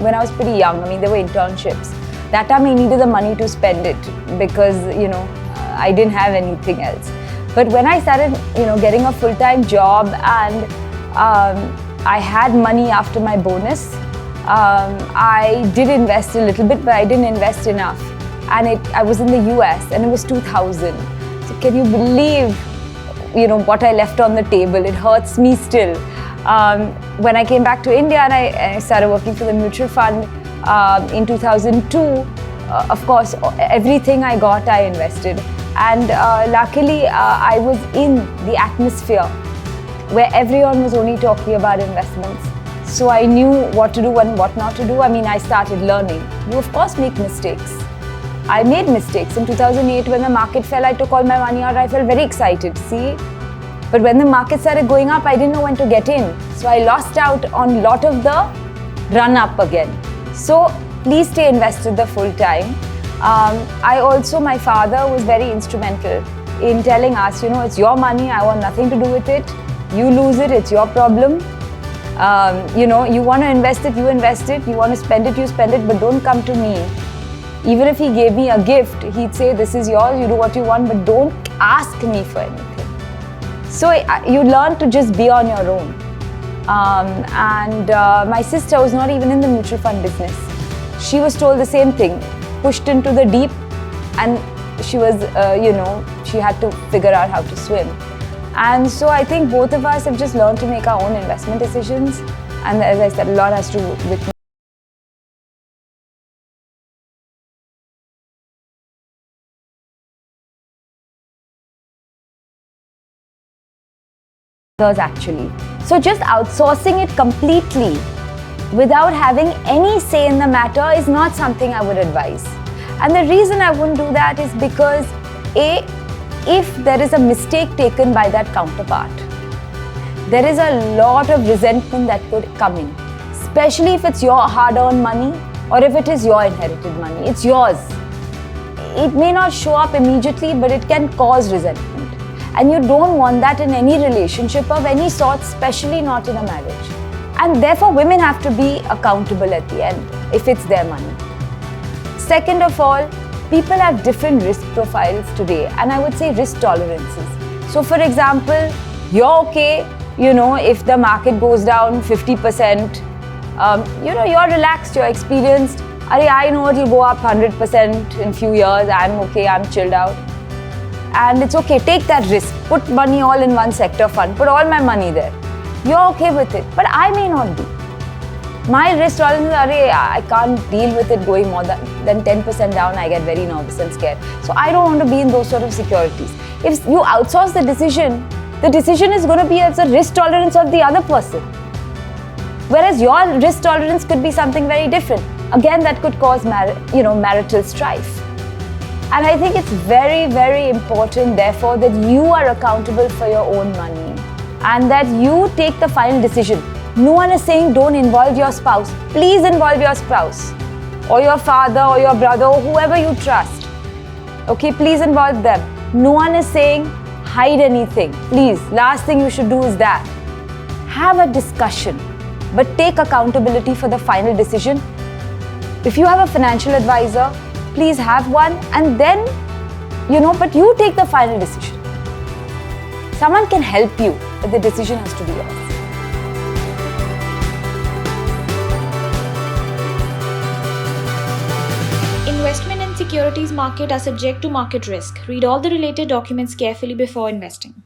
when I was pretty young. I mean, there were internships. That time I needed the money to spend it because, I didn't have anything else. But when I started, getting a full-time job and I had money after my bonus, I did invest a little bit, but I didn't invest enough. And I was in the US and it was 2000. So can you believe, what I left on the table? It hurts me still. When I came back to India and I started working for the mutual fund in 2002, of course, everything I got, I invested. And luckily, I was in the atmosphere where everyone was only talking about investments. So I knew what to do and what not to do. I mean, I started learning. You, of course, make mistakes. I made mistakes. In 2008, when the market fell, I took all my money out. I felt very excited, see? But when the market started going up, I didn't know when to get in. So I lost out on a lot of the run up again. So please stay invested the full time. My father was very instrumental in telling us, it's your money, I want nothing to do with it. You lose it, it's your problem. You want to invest it, you invest it. You want to spend it, you spend it, but don't come to me. Even if he gave me a gift, he'd say, this is yours, you do what you want, but don't ask me for anything. So you learn to just be on your own. My sister was not even in the mutual fund business. She was told the same thing, pushed into the deep, and she was, she had to figure out how to swim. And so I think both of us have just learned to make our own investment decisions. And as I said, a lot has to do with actually. So just outsourcing it completely without having any say in the matter is not something I would advise. And the reason I wouldn't do that is because if there is a mistake taken by that counterpart, there is a lot of resentment that could come in, especially if it's your hard-earned money or if it is your inherited money. It's yours. It may not show up immediately, but it can cause resentment. And you don't want that in any relationship of any sort, especially not in a marriage. And therefore, women have to be accountable at the end if it's their money. Second of all, people have different risk profiles today, and I would say risk tolerances. So for example, you're okay, if the market goes down 50%, you're relaxed, you're experienced. I know it'll go up 100% in few years, I'm okay, I'm chilled out. And it's okay, take that risk, put money all in one sector fund, put all my money there. You're okay with it, but I may not be. My risk tolerance is, I can't deal with it going more than 10% down, I get very nervous and scared. So I don't want to be in those sort of securities. If you outsource the decision is going to be as a risk tolerance of the other person. Whereas your risk tolerance could be something very different. Again, that could cause marital strife. And I think it's very, very important, therefore, that you are accountable for your own money and that you take the final decision. No one is saying don't involve your spouse. Please involve your spouse or your father or your brother or whoever you trust. Okay, please involve them. No one is saying hide anything. Please, last thing you should do is that. Have a discussion, but take accountability for the final decision. If you have a financial advisor, please have one, and then, but you take the final decision. Someone can help you, but the decision has to be yours. Investment in securities market are subject to market risk. Read all the related documents carefully before investing.